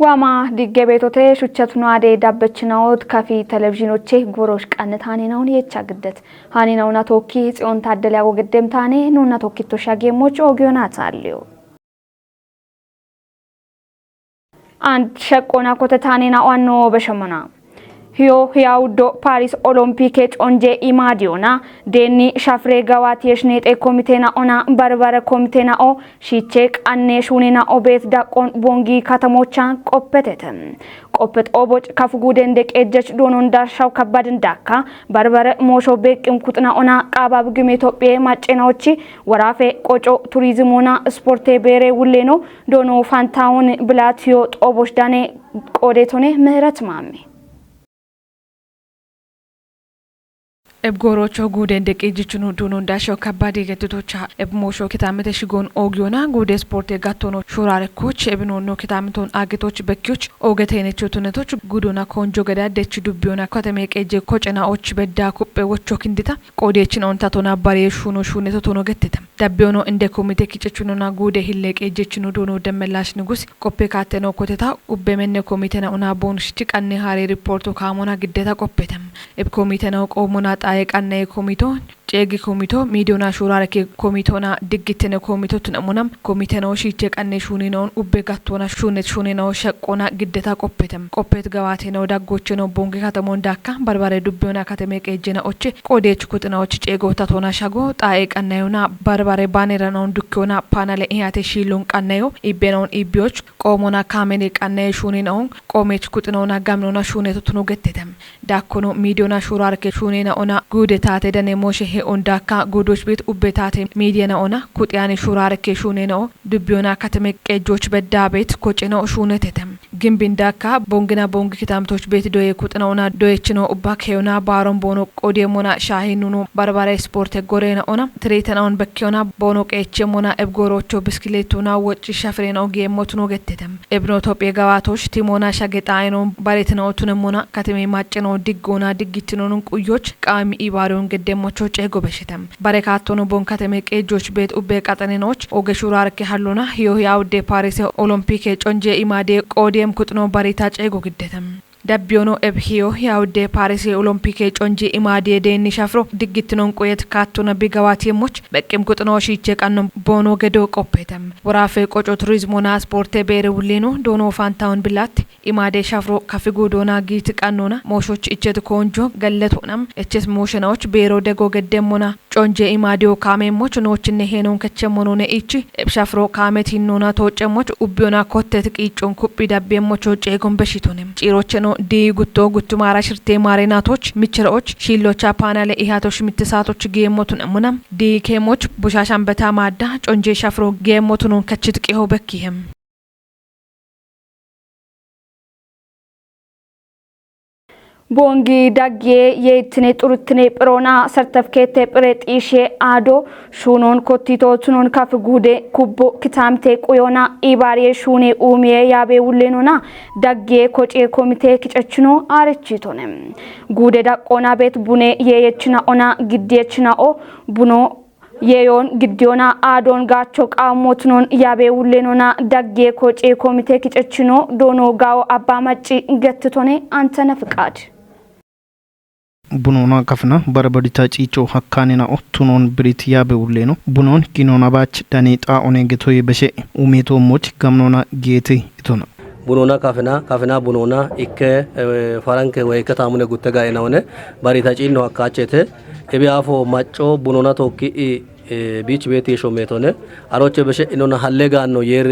ዋማ ዲገቤቶቴ ሹቸቱና አዴ ዳበችናውት ካፊ ቴሌቪዥኖቼ ጎሮሽ ቀንት ሃኔናውን የቻግደት ሃኔናውና ቶኪ ጽዮን ታደለ ያጎገደም ታኔ ኑና ቶኪቶ ሻጌሞች ኦጊዮናት አልዩ አንድ ሸቆና ኮተታኔና ዋኖ በሸመና hiyaawdo Paris Olympique onje imadiona deni shafre gawat yeshneete komitena ona barbara komitena o shichek anne shunina obet daqon bongi katamochan qoppetetem qoppet oboch kafuguden dek ejech donon darshaw kabadin dakka barbara mosho beqim kutna ona qabab gum Ethiopia maccenaochi warafe qoco tourismona sporte bere wuleno dono fantaውን ብላትዮ ጦቦች ዳኔ ቆዴቶኔ ምህረት ማሚ ebgorocho guden de kejichunu dunon dasho kabadi gettocha ebmosho kitamete shigon ogiona gude sporte gattono shurare coach ebnono kitamiton agetoch bekyoch ogetenecho tunetoch gudona konjo gada dech dubbiona katame keje kochena och bedda kuppe wocho kindita qodechin on tatona bare shuno shuneto tono gettetam dabbiono inde komite kichechunona gude hille kejechunu duno demelash nugus koppe kateno koteta ubbemenne komitena ona bonus tiqanne hare reporto kamona giddeta koppetam eb komitena qomona ayqanne komito ጨጊ ኮሚቶ ሚዲዮና ሹራረከ ኮሚቶና ድግተነ ኮሚቶ ተነሙናም ኮሚቴኖ ሺቼ ቀነ ሹኒኖን ኡበጋቶና ሹኔኖ ሸቆና ግደታ ቆፔት ገባቴ ነው ዳጎች ነው ቦንጌ ከተሞን ዳካ በርባሬ ዱቢዮና ከተሜ ቀጀና ኦቼ ቆዴች ኩጥናዎች ጨጎታ ቶና ሻጎ ጣይ ቀነዩና በርባሬ ባኔራኖን ዱኪዮና ፓናለ ኢያቴ ሺሉን ቀነዩ ኢቤኖን ኢቢዮች ቆሞና ካሜኔ ቀነ ሹኒኖን ቆሜች ኩጥናውና ጋምኖና ሹኔቶ ተኖ ገተተም ዳኮኖ ሚዲዮና ሹራረከ ሹኔና ኦና ጉደታቴ ደኔ ሞሼ ondaka godosh bet ubbetate mediana ona kutiyane shurareke shuneno dubiona katame qejoch bedda bet kocheno shunetetem gimbindaka bongina bongi kitamtoch bet doye kutnaona doyechino ubakeyona baron bono qodemona shahinuno barbare sport gorena ona tretenaon bekkiona bono qechemona ebgorocho biskletuna wochi shafreno gemotno gettetem ebno Ethiopia gawatoch timona shagetaayno baretno tunemona katame macceno diggona diggitinonon quyoch qami ibaron gedemocho ጎበሽተም በረካቶኑ ቦንካተሜ ቀጆች ቤት ኡቤ ቀጠኔኖች ኦገሹራርከ ሀሎና ያውዴ ፓሪስ ኦሎምፒክ ጮንጄ ኢማዴ ቆዲየም ኩጥኖ በሪታ ጨጎ ግደተም ዳቢዮኖ ኤብሂዮ ያውዴ ፓሪስ ኦሎምፒክ ጮንጄ ኢማዴ ዴኒ ሻፍሮ ድግትኖን ቆየት ካቶና ቢጋዋቲሞች በቅም ኩጥኖ ሺቼ ቀኖ ቦኖ ገዶ ቆፔተም ወራፌ ቆጮ ቱሪዝሞና ስፖርት ቤረ ውሌኖ ዶኖ ፋንታውን ብላት ኢማዴ ሻፍሮ ካፊጎ ዶና ጊት ቀኖና ሞሾች እቸት ኮንጆ ገለቶናም እቸስ ሞሽናዎች ቤሮ ደጎ ገደሞና ጮንጄ ኢማዲዮ ካሜሞች ኖችነ ሄኖን ከቸሞኖነ ኢቺ ኤብሻፍሮ ካሜቲኖና ተወጨሞች ኡቢዮና ኮተት ቂጮን ኩቢ ዳቤሞች ጨጎን በሽቶንም ጪሮቸኖ ዲ ጉቶ ጉቱማራ ሽርቴ ማሬናቶች ሚችሮች ሺሎቻ ፓናለ ኢሃቶች ምትሳቶች ጌሞቱን አሙናም ዲ ኬሞች ቡሻሻን በታማዳ ጮንጄ ሻፍሮ ጌሞቱን ከችትቂሆ በኪህም ቦንጊ ዳጌ የትኔ ጡርትኔ ጵሮና ሰርተፍኬት ጵሬጢሼ አዶ ሹኖን ኮቲቶ ቱኖን ካፍ ጉዴ ኩቦ ክታምቴ ቆዮና ኢባሬ ሹኔ ኡሚዬ ያቤ ውሌኖና ዳጌ ኮጬ ኮሚቴ ክጨችኖ አርቺቶነም ጉዴ ዳቆና ቤት ቡኔ የየችና ኦና ግዴችና ኦ ቡኖ የዮን ግዲዮና አዶን ጋቾ ቃሞትኖን ያቤ ውሌኖና ዳጌ ኮጬ ኮሚቴ ክጨችኖ ዶኖ ጋው አባማጪ ገትቶኔ አንተነ ፍቃድ ቡኖና ከፍና በርበዲታ ጪጮ ሀካኔና ኦቱኖን ብሪት ያቤ ውሌኖ ቡኖን ኪኖና ባች ዳኔጣ ኦኔጌቶ የበሸ ኡሜቶ ሞች ገምኖና ጌቴ ይቶና ቡኖና ካፍና ቡኖና ኢከ ፈራንከ ወይ ከታሙነ ጉተጋ እናውነ ባሪታ ጪኖ አካቸተ ኤቢአፎ ማጮ ቡኖና ቶኪ ቢች ቤት የሾሜቶነ አሮቸ በሸ ኢኖና ሀሌ ጋኖ የር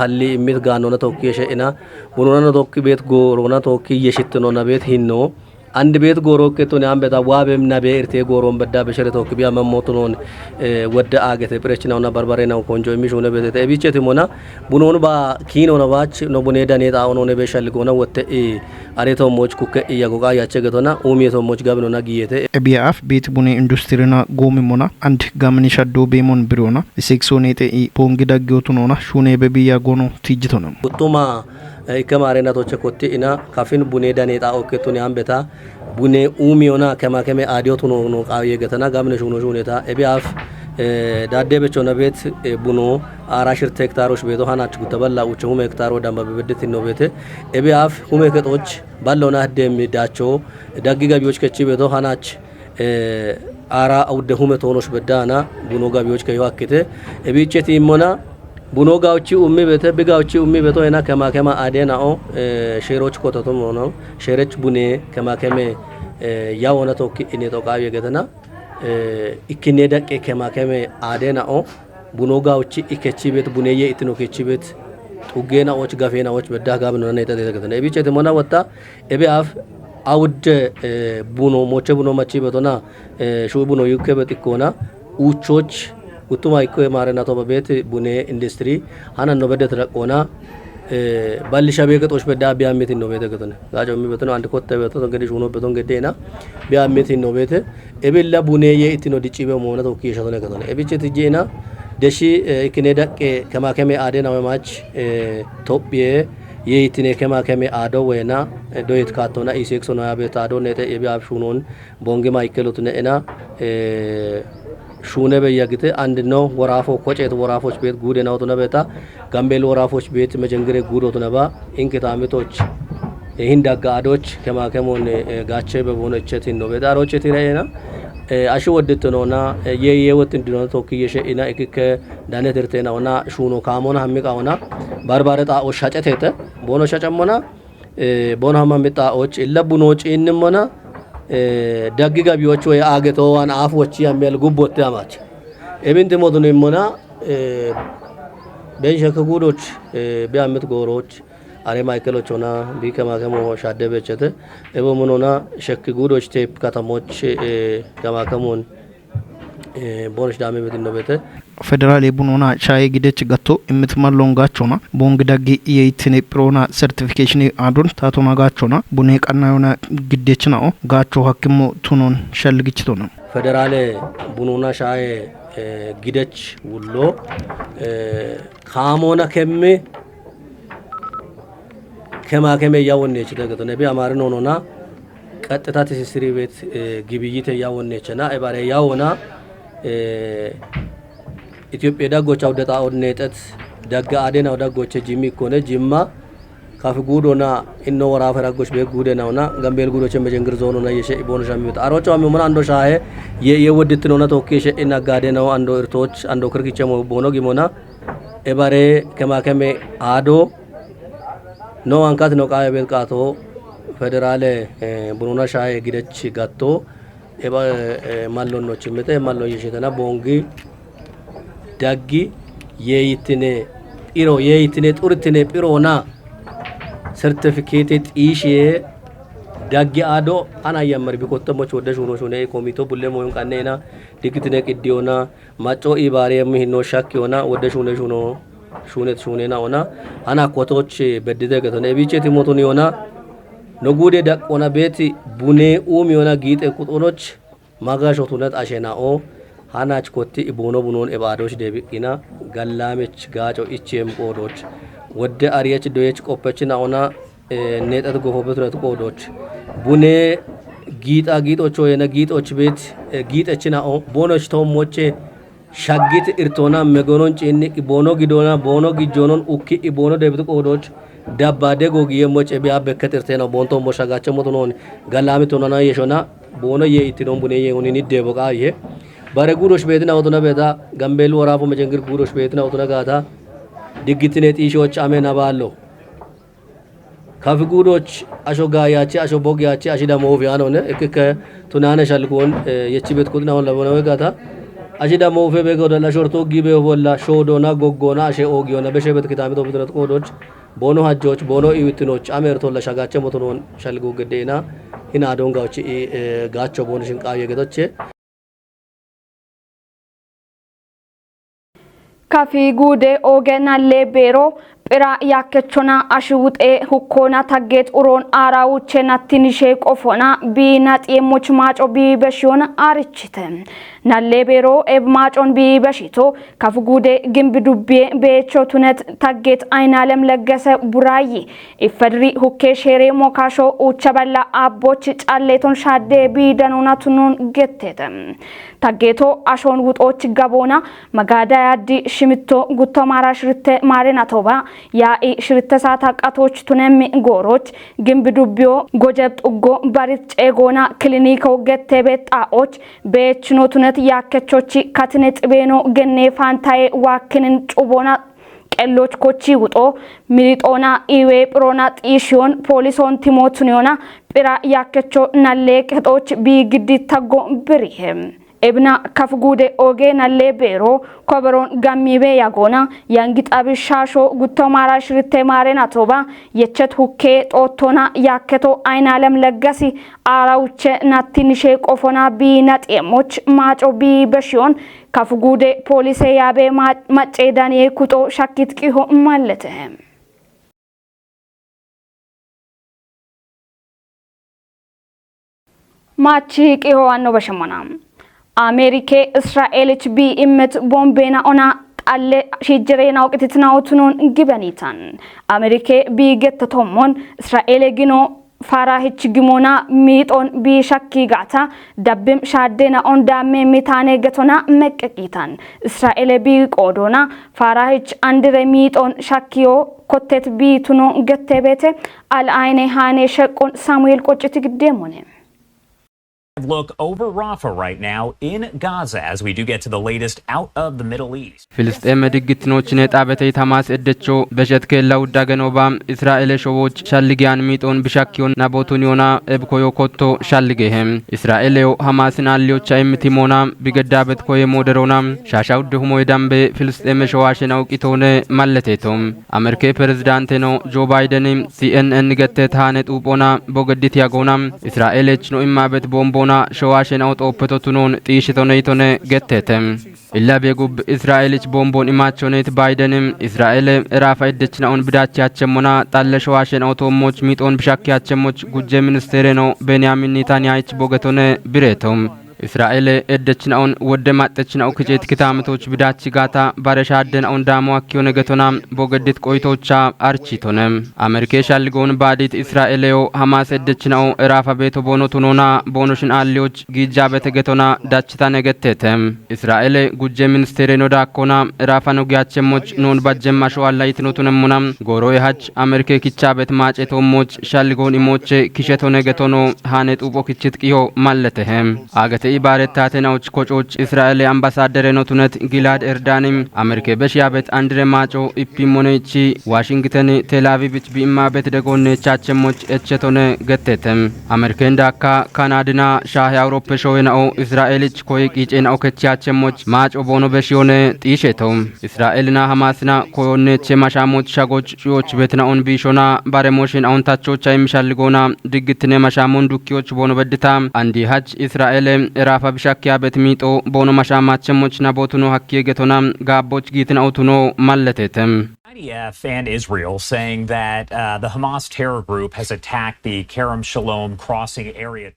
ሀሊ ኢሚት ጋኖና ቶኪ የሸኢና ቡኖና ቶኪ ቤት ጎሮና ቶኪ የሽትኖና ቤት ሂኖ አንድ ቤት ጎሮከቶን አንበታ ዋበምና በእርቴ ጎሮን በዳ በሸረቶ ክቢያ መሞቱን ወደ አገተ ፕሬችናውና በርበሬናው ኮንጆ የሚሾነ ቤት እቢቸትሞና ቡኖን ባ ኪኖና ባች ነው ቡኔ ዳኔታ ኦኖነ በሸልጎና ወተ አሬቶ ሞች ኩከ ያጎጋ ያቸገቶና ኡሜቶ ሞች ጋብኖና ጊየተ ቢአፍ ቤት ቡኔ ኢንዱስትሪና ጎሚሞና አንድ ጋምኒ ሻዶ ቤሞን ብሮና ሴክሶኔቴ ፖንጊዳ ጊዮቱኖና ሹኔ በቢያ ጎኖ ትጅቶና ጡማ ከማሬናቶች ኮቲ ኢና ካፊን ቡኔ ዳኔታ ኦኬቶን ያንበታ ቡኔ ኡሚዮና ከማከመ አዲዮቱ ነው ቃየ ገተና ጋምነ ሹኖ ሹኔታ ኤቢአፍ ዳዴ በቾነ ቤት ቡኖ አራሽር ሄክታሮች ቤቶ ሃናች ጉተበላ ውጭ ሁመ ሄክታሮ ዳምባ በበደት ነው ቤት ኤቢአፍ ሁመ ከጦች ባለውና ደም ዳቸው ዳጊ ጋቢዎች ከቺ ቤቶ ሃናች አራ አውደ ሁመ ቶኖች በዳና ቡኖ ጋቢዎች ከይዋክተ ኤቢቸት ይሞና ቡኖ ጋውቺ ኡሚ ቤተ ቢጋውቺ ኡሚ ቤቶ እና ከማከማ አዴናኦ ሼሮች ኮተቶም ነው ሼረች ቡኔ ከማከመ ያወነ ቶክ እኔ ቶቃው የገተና ኢክኔ ደቄ ከማከመ አዴናኦ ቡኖ ጋውቺ ኢከቺ ቤት ቡኔየ ኢትኖ ከቺ ቤት ጡጌናዎች ጋፌናዎች በዳ ጋብ ነው ነይተ ተገተና ኤቢቸት ሞና ወጣ ኤቢአፍ አውደ ቡኖ ሞቸ ቡኖ ማቺ ቤቶና ሹ ቡኖ ዩከ በጥቆና ኡቾች ጉቱማ ይኮ የማረና ቶበ ቤት ቡኔ ኢንዱስትሪ ሃናን ነው በደት ረቆና ባልሻ ቤቀጦች በዳ ቢያሜት ነው ቤት ገተነ ጋጆ mi beto አንድ ኮተ ቤቶ እንግዲህ ሹኖ ቤቶ እንግዲህና ቢያሜት ነው ቤት ኤቤላ ቡኔ የኢትኖ ዲጪበ ሞነ ተውኪ የሸተነ ገተነ ኤቢቸት ጂና ደሺ ኢክኔ ደቄ ከማከሜ አዴና ወማች ቶጵዬ የኢትኔ ከማከሜ አዶ ወይና ዶይት ካቶና ኢሴክሶ ነው ያቤት አዶ ነተ ኤቢአፍ ሹኖን ቦንጌ ማይከሉት ነና ሹነ በየግተ አንድ ነው ወራፎ ኮጨት ወራፎች ቤት ጉድ ነው ተነበታ ጋምቤል ወራፎች ቤት መጀንግሬ ጉዶ ተነባ እንከታምቶች ይህን ዳጋዶች ከማከሞን ጋቸ በቦነቸት ነው በዳሮች ትራይና አሽ ወድት ነውና የየወት እንድነው ተወክየሽ እና እከ ዳነትርቴ ነውና ሹኖ ካሞና ሐሚቃውና ባርባረጣ ኦሻጨቴተ ቦኖ ሻጨሞና ቦኖ ሐማምጣዎች ለቡኖች እንሞና ዳጊ ጋቢዎች ወይ አገቶዋን አፍዎች ያሚያል ጉቦት ያማች ኤብንት ሞዱን ይሞና በንሸከ ጉዶች ቢያምት ጎሮች አሬ ማይከሎች ሆና ቢከማከሞ ሻደበቸተ ኤቦሞኖና ሸክ ጉዶች ቴፕ ከተሞች ከማከሞን ቦንሽ ዳሜ ቤት ነው ቤተ ፌደራል የቡኖና ሻይ ጊደች ገቶ እምትማሎንጋቾና ቦንግዳጊ የኢትኔ ፕሮና ሰርቲፊኬሽን አዱን ታቶማጋቾና ቡኔ ቀናዮና ጊደች ነው ጋቾ ሐኪሙ ቱኖን ሸልግችቶ ነው ፌደራል ቡኖና ሻይ ጊደች ውሎ ካሞና ከማከመ ያወነ ይችላል ነቢ አማርን ሆኖና ቀጥታ ትስስሪ ቤት ግብይት ያወነችና አይባሬ ያወና ኢትዮጵያ ዳጎች አውደታ ኦድኔጠት ዳጋ አዴና ዳጎች ጂሚ ኮነ ጂማ ካፍ ጉዶና ኢኖ ወራፈ ዳጎች በጉደናውና ጋምቤል ጉዶች መጀንግር ዞኖና የሸ ቦኖ ሻሚት አሮቹ አሚሙና አንዶ ሻሄ የወድት ነውና ተወከሸ እና ጋዴናው አንዶ እርቶች አንዶ ክርክቸሞ ቦኖ ጊሞና ኤባሬ ከማከመ አዶ ኖ አንካት ነው ቃየ ቤት ቃቶ ፌደራል ቡኖና ሻይ ጊደች ጋቶ ኤባ ማሎኖች ምተ ማሎ የሸተና ቦንጊ ዳጊ የይትኔ ጡርትኔ ጲሮና ሰርቲፊኬት ጢሽ ዳጊ አዶ አና ያመር ቢቆተሞች ወደሽ ሆኖ ሆነ ኮሚቶ ቡሌሞ እንቃኔና ዲግትኔ ቅዲዮና ማጮ ኢባሬ ምሂኖ ሻኪዮና ወደሽ ሆኖ ሹነት ሹኔና ሆና አና ኮቶች በድደ ገተነ ቢቼት ሞቶን ዮና ነጉዴ ዳቆና ቤት ቡኔ ኡም ዮና ጊጤ ቁጦኖች ማጋሾቱነት አሸናኦ ሃናች ኮቲ ኢቦኖ ቡኖን ኤባዶች ደቢቂና ጋላሜች ጋጮ ኢቼም ቆዶች ወደ አሪያች ዶየች ቆፐችና ሆና ነጠት ጎፎበት ረት ቆዶች ቡኔ ጊጣ ጊጦች ወይና ጊጦች ቤት ጊጠችናኦ ቦኖች ተሞቼ ሻጊት ኢርቶና መጎኖን ጪኒ ቦኖ ጊዶና ቦኖ ጊጆኖን ኡኪ ቦኖ ደብት ቆዶች ዳባደ ጎጊ የሞጨ ቢያ በከተርቴ ነው ቦንቶ ሞሻጋቸ ሞቶኖን ጋላሚ ቶናና የሾና ቦኖ የኢትኖን ቡኔ የኡኒኒ ደቦቃ ይሄ ባረ ጉዶሽ ቤትና ወቶና ቤታ ጋምቤል ወራፎ መጀንግር ጉዶሽ ቤትና ወቶና ጋታ ድግትኔ ጢሾች አሜና ባሎ ካፍ ጉዶች አሾጋ ያቺ አሾ ቦግ ያቺ አሺዳ ሞቪያ ነው እከ ቱናነ ሻልኮን የቺ ቤት ኩልና ወላ ቦኖ ጋታ አሺዳ ሞፌ በጎዳ ለሾርቶ ጊቤ ወላ ሾዶና ጎጎና አሼ ኦጊዮና በሸበት ከታሚቶ ብትረት ቆዶች ቦኖ ሀጆች ቦኖ ኢዊትኖች አሜርቶ ለሻጋቸ ሞቶኖን ሻልጎ ገዴና ሂና ዶንጋዎች ጋቾ ቦኖሽን ቃየ ገዶች ካፊ ጉዴ ኦገና ሌቤሮ ጵራ ያከቾና አሽውጤ ሁኮና ታጌት ኡሮን አራውቼና ትንሼ ቆፎና ቢናጥ የሞች ማጮ ቢበሽዮና አርችተ ናሌ ቤሮ ኤብማጮን ቢበሽቶ ካፍጉዴ ግንብ ዱቤ ቤቾቱነት ታጌት አይናለም ለገሰ ቡራይ ኢፈድሪ ሁኬ ሼሬ ሞካሾ ኡቸበላ አቦች ጫሌቶን ሻዴ ቢደኑናቱኑን ገቴተም ታጌቶ አሾን ውጦች ገቦና መጋዳ ያዲ ሽምቶ ጉቶ ማራ ሽርተ ማሬና ቶባ ያኢ ሽርተ ሳታቃቶች ቱነም ጎሮች ግንብ ዱቢዮ ጎጀብ ጥጎ ባሪት ጨጎና ክሊኒኮ ገቴቤት ጣኦች በችኖቱነት ያከቾች ካትነ ጥቤኖ ገኔ ፋንታዬ ዋክንን ጩቦና ቀሎች ኮቺ ውጦ ሚሊጦና ኢዌ ፕሮና ጢሽዮን ፖሊሶን ቲሞቱኒዮና ጲራ ያከቾ ናሌቅ ህጦች ቢግዲ ተጎ ብሪሄም ኤብና ካፍጉዴ ኦጌ ናሌ ቤሮ ኮበሮን ጋሚቤ ያጎና ያንጊጣብ ሻሾ ጉቶ ማራ ሽርቴ ማሬና ቶባ የቸት ሁኬ ጦቶና ያከቶ አይናለም ለገሲ አራውቸ ናቲንሼ ቆፎና ቢናጤሞች ማጮ ቢበሽዮን ካፍጉዴ ፖሊሴ ያቤ ማጨዳን የኩጦ ሻኪት ቂሆ ማለተ ማቺ ቂሆ ዋኖ በሸሞና አሜሪካ እስራኤልች ቢ ኢመት ቦምቤና ኦና ጣለ ሽጅሬና ወቅትትናውቱን ግበኒታን አሜሪካ ቢ ገተቶሞን እስራኤል ግኖ ፋራህች ግሞና ሚጦን ቢ ሻኪ ጋታ ዳብም ሻዴና ኦን ዳሜ ሚታኔ ገቶና መቀቂታን እስራኤል ቢ ቆዶና ፋራህች አንድረ ሚጦን ሻኪዮ ኮቴት ቢ ቱኖ ገተቤተ አልአይኔ ሃኔ ሸቆን ሳሙኤል ቆጭት ግዴሞኔ Look over Rafah right now in Gaza as we do get to the latest out of the Middle East. ፍልስጤም ድግትኖችን ጣበተይ ተማስ እደቾ በሸት ከላው ዳገኖባም እስራኤል ሾዎች ሻልጊያን ሚጦን ብሻኪዮን ናቦቱኒዮና ኤብኮዮ ኮቶ ሻልጌህም እስራኤልዮ ሐማስን አልዮቻ አይምቲሞና ቢገዳበት ኮየ ሞደሮና ሻሻው ደሁሞ የዳምበ ፍልስጤም ሾዋሽን አውቂቶነ ማለቴቶም አሜሪካ ፕሬዝዳንት ነው ጆ ባይደን CNN ገተት ሃነ ጡቦና ቦገዲት ያጎና እስራኤልች ነው ኢማበት ቦምቦ ና ሸዋሽን አውጦ ፖቶቱኖን ጢሽቶነይቶነ ገተተም ኢላ ቤጉብ እስራኤልች ቦምቦን ኢማቾኔት ባይደንም እስራኤል ራፋ እደችናውን ብዳቻቸሞና ጣለ ሸዋሽን አውቶሞች ሚጦን ብሻኪያቸሞች ጉጀ ሚኒስቴር ነው ቤንያሚን ኔታንያች ቦገቶነ ብሬቶም እስራኤል እደችናውን ወደ ማጠችናው ክጨት ክታምቶች ብዳች ጋታ ባረሻደን አውን ዳሞአኪዮ ነገቶና ቦገድት ቆይቶቻ አርቺቶነም አሜሪካ ሻልጎን ባዲት እስራኤልዮ ሐማስ እደችናው ራፋ ቤቶ ቦኖቱኖና ቦኖሽን አልዮች ጊጃ በተገቶና ዳችታ ነገተተም እስራኤል ጉጀ ሚኒስቴር ነው ዳኮና ራፋ ነው ያቸሞች ኖን ባጀማሾ አላይትኖቱነሙና ጎሮ የሃጅ አሜሪካ ኪቻ በት ማጨቶሞች ሻልጎን ኢሞቼ ኪሸቶ ነገቶኖ ሃኔ ጡቦ ኪችት ቂዮ ማለተህም አገተ ኢባረታተናዎች ኮጮች እስራኤል አምባሳደር ነቱነት ጊላድ ኤርዳኒም አሜሪካ በሽያበት አንድረ ማጮ ኢፒሞኔቺ ዋሽንግተን ቴልአቪቭ ቢማበት ደጎነ ቻቸሞች እቸቶነ ገተተም አሜሪካ እንዳካ ካናዳና ሻህ አውሮፓ ሾየናው እስራኤልች ኮይ ቂጨናው ከቻቸሞች ማጮ ቦኖ በሽዮነ ጢሸቶም እስራኤልና ሐማስና ኮዮነ ቸማሻሞች ሻጎች ጩዮች በትናውን ቢሾና ባረሞሽን አውንታቾች አይምሻልጎና ድግትነ ማሻሞን ዱኪዎች ቦኖ በድታ አንዲ ሀጅ እስራኤል ራፋ ብሻኪያ በትሚጦ ቦኖ ማሻማቸሞች ናቦቱኖ ሀኪየ ገቶና ጋቦች ጊትን አውቱኖ ማለቴተም IDF and Israel saying that the Hamas terror group has attacked the Kerem Shalom crossing area.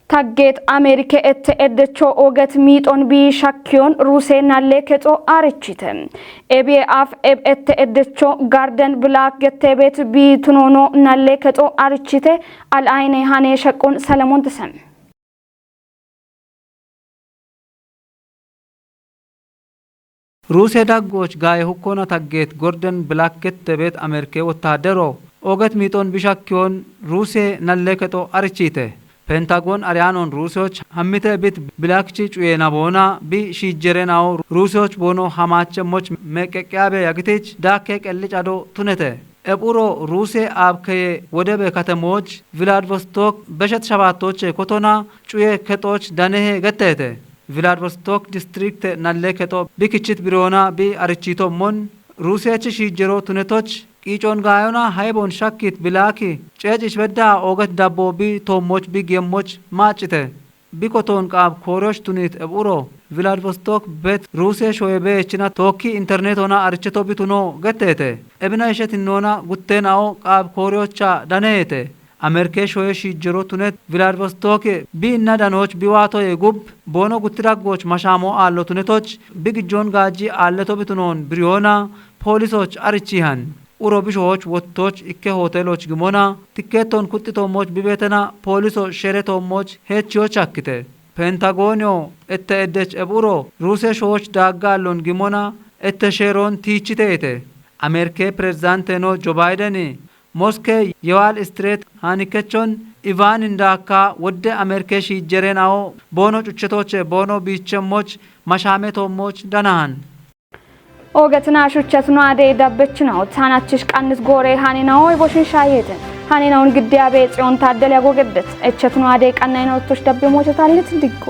ታጌት አሜሪካ እተደቾ ኦገት ሚጦን ቢሻኪዮን ሩሴና ለከጾ አርቺተ ኤቢኤፍ እተደቾ ጋርደን ብላክ ገተቤት ቢቱኖኖ ናለከጾ አርቺተ አልአይኔ ሃኔ ሸቆን ሰለሞን ተሰም ሩሴ ዳጎች ጋይ ሁኮና ታጌት ጎርደን ብላክት ተቤት አሜሪካ ወታደሮ ኦገት ሚጦን ቢሻኪዮን ሩሴ ናለከጦ አርቺተ ፔንታጎን አሪያኖን ሩሲዎች ሐሚተ ቢት ብላክቺ ጩየና ቦና ቢ ሺጀሬናው ሩሲዎች ቦኖ ሐማቸሞች መቀቂያበ ያግቴች ዳከ ቀልጫዶ ቱነተ ኤቡሮ ሩሴ አብከ ወደበ ከተሞች ቪላድቮስቶክ በሸት ሸባቶች ኮቶና ጩየ ከጦች ዳነሄ ገተተ ቪላድቮስቶክ ዲስትሪክት ናለከጦ ቢክቺት ቢሮና ቢ አርቺቶ ሞን ሩሲያች ሺጀሮ ቱነቶች ቂጮን ጋዮና ሃይቦን ሻኪት ብላኪ ጨጭሽ በዳ ኦገት ዳቦ ቢ ቶሞች ቢ ጌሞች ማጭተ ቢኮቶን ቃብ ኮሪዮች ቱኒት ኤቡሮ ቪላድቮስቶክ ቤት ሩሲያ ሾየቤ ችና ቶኪ ኢንተርኔት ሆና አርቸቶ ቢቱኖ ገተተ ኤብና ይሸት ኖና ጉቴናኦ ቃብ ኮሪዮቻ ዳነየተ አሜሪኬ ሾየ ሽጅሮ ቱነት ቪላድቮስቶክ ቢና ዳኖች ቢዋቶ የጉብ ቦኖ ጉትራጎች ማሻሞ አሎ ቱነቶች ቢግጆን ጋጂ አለቶ ቢቱኖን ብሪዮና ፖሊሶች አርቺሃን ኡሮቢሾች ወጥቶች ኢከ ሆቴሎች ግሞና ቲኬቶን ኩጥቶሞች ቢቤተና ፖሊሶ ሸሬቶሞች ሄቺዮች አክተ ፔንታጎኒዮ እተ እደች እቡሮ ሩሲያ ሾዎች ዳጋሎን ግሞና እተ ሼሮን ቲቺቴቴ አሜሪኬ ፕሬዝዳንት ኖ ጆ ባይደን ሞስኬ የዋል ስትሬት ሃኒከቾን ኢቫን እንዳካ ወደ አሜሪኬ ሺጀሬናው ቦኖ ጩቸቶች ቦኖ ቢቸሞች ማሻሜቶሞች ዳናሃን ኦገትና ሹቸትኑ አዴ ዳበችናው ታናችሽ ቀንስ ጎሬ ሃኒናው ይቦሽን ሻየትን ሃኒናውን ግዲያ በጽዮን ታደለ ያጎገደት እቸትኑ አዴ ቀናይናውቶች ዳበ ሞቸታለት እንዲጎ